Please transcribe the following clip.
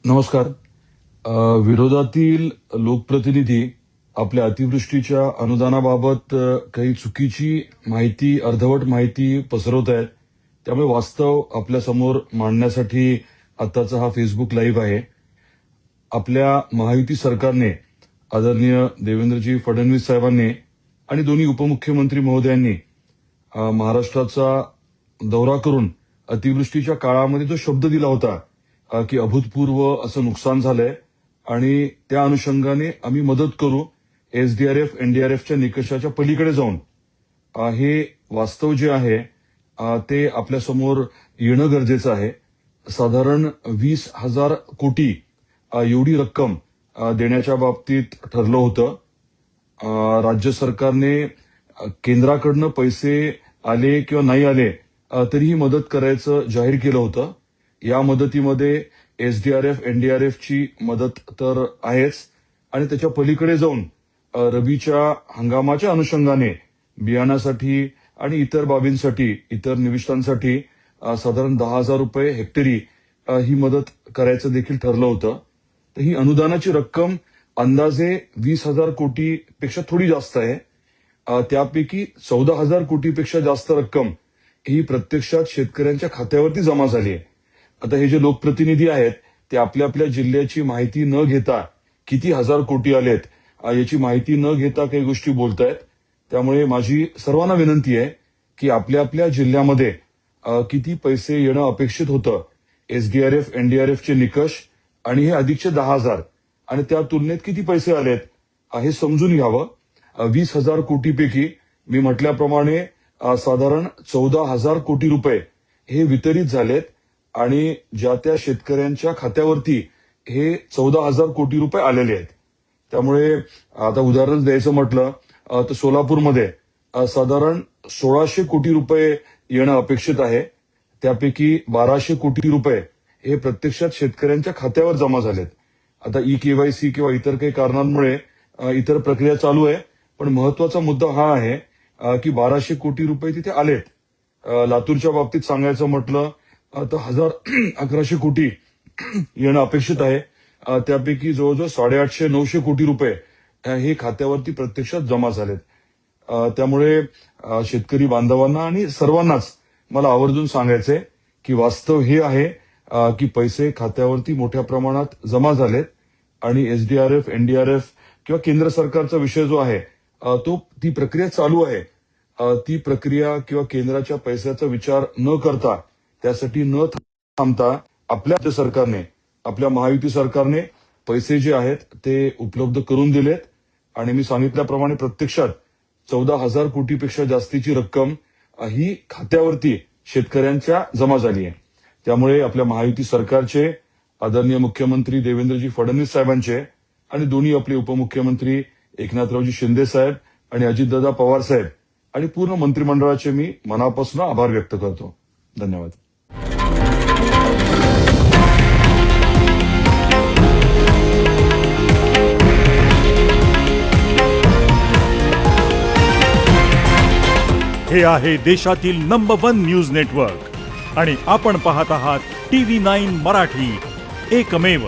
नमस्कार. विरोधातील लोकप्रतिनिधी आपल्या अतिवृष्टीच्या अनुदानाबाबत काही चुकीची माहिती, अर्धवट माहिती पसरवत आहेत. त्यामुळे वास्तव आपल्या समोर मांडण्यासाठी आताचा हा फेसबुक लाईव्ह आहे. आपल्या महायुती सरकारने, आदरणीय देवेंद्रजी फडणवीस साहेबांनी आणि दोन्ही उपमुख्यमंत्री महोदयांनी महाराष्ट्राचा दौरा करून अतिवृष्टीच्या काळामध्ये जो शब्द दिला होता की अभूतपूर्व असं नुकसान झालंय आणि त्या अनुषंगाने आम्ही मदत करू, एसडीआरएफ एनडीआरएफच्या निकषाच्या पलीकडे जाऊन हे वास्तव जे आहे ते आपल्या समोर येणं गरजेचं आहे. साधारण 20,000 कोटी एवढी रक्कम देण्याच्या बाबतीत ठरलं होतं. राज्य सरकारने केंद्राकडनं पैसे आले किंवा नाही आले तरीही मदत करायचं जाहीर केलं होतं. या मदतीमध्ये एसडीआरएफ एनडीआरएफची मदत तर आहेच आणि त्याच्या पलीकडे जाऊन रबीच्या हंगामाच्या अनुषंगाने बियाणासाठी आणि इतर बाबींसाठी, इतर निविष्ठांसाठी साधारण 10,000 रुपये हेक्टरी ही मदत करायचं देखील ठरलं होतं. तर ही अनुदानाची रक्कम अंदाजे 20,000 कोटीपेक्षा थोडी जास्त आहे. त्यापैकी 14,000 कोटीपेक्षा जास्त रक्कम ही प्रत्यक्षात शेतकऱ्यांच्या खात्यावरती जमा झाली आहे. आता हे जे लोकप्रतिनिधी आहेत ते आपल्या आपल्या जिल्ह्याची माहिती न घेता किती हजार कोटी आलेत याची माहिती न घेता काही गोष्टी बोलतायत. त्यामुळे माझी सर्वांना विनंती आहे की आपल्या आपल्या जिल्ह्यामध्ये किती पैसे येणं अपेक्षित होतं, एसडीआरएफ एनडीआरएफचे निकष आणि हे अधिकचे 10,000 आणि त्या तुलनेत किती पैसे आलेत हे समजून घ्यावं. 20,000 कोटीपैकी मी म्हटल्याप्रमाणे साधारण 14,000 कोटी रुपये हे वितरित झालेत आणि ज्या त्या शेतकऱ्यांच्या खात्यावरती हे 14,000 कोटी रुपये आलेले आहेत. त्यामुळे आता उदाहरण द्यायचं म्हटलं तर सोलापूरमध्ये साधारण 1,600 कोटी रुपये येणं अपेक्षित आहे. त्यापैकी 1,200 कोटी रुपये हे प्रत्यक्षात शेतकऱ्यांच्या खात्यावर जमा झालेत. आता ई-केवायसी किंवा इतर काही कारणांमुळे इतर प्रक्रिया चालू आहे, पण महत्वाचा मुद्दा हा आहे की 1,200 कोटी रुपये तिथे आलेत. लातूरच्या बाबतीत सांगायचं म्हटलं तर 1,1100 कोटी येणं अपेक्षित आहे. त्यापैकी जवळजवळ 850-900 कोटी रुपये हे खात्यावरती प्रत्यक्षात जमा झालेत. त्यामुळे शेतकरी बांधवांना आणि सर्वांनाच मला आवर्जून सांगायचंय की वास्तव हे आहे की पैसे खात्यावरती मोठ्या प्रमाणात जमा झालेत आणि एसडीआरएफ एनडीआरएफ किंवा केंद्र सरकारचा विषय जो आहे ती प्रक्रिया चालू आहे. ती प्रक्रिया किंवा केंद्राच्या पैशाचा विचार न करता, त्यासाठी न थांबता आपल्या सरकारने, आपल्या महायुती सरकारने पैसे जे आहेत ते उपलब्ध करून दिलेत आणि मी सांगितल्याप्रमाणे प्रत्यक्षात 14,000 कोटीपेक्षा जास्तीची रक्कम ही खात्यावरती शेतकऱ्यांच्या जमा झाली आहे. त्यामुळे आपल्या महायुती सरकारचे, आदरणीय मुख्यमंत्री देवेंद्रजी फडणवीस साहेबांचे आणि दोन्ही आपले उपमुख्यमंत्री एकनाथरावजी शिंदे साहेब आणि अजितदादा पवार साहेब आणि पूर्ण मंत्रिमंडळाचे मी मनापासून आभार व्यक्त करतो. धन्यवाद. हे आहे देशातील नंबर 1 न्यूज नेटवर्क आणि आपण पाहत आहात TV9 मराठी, एकमेव.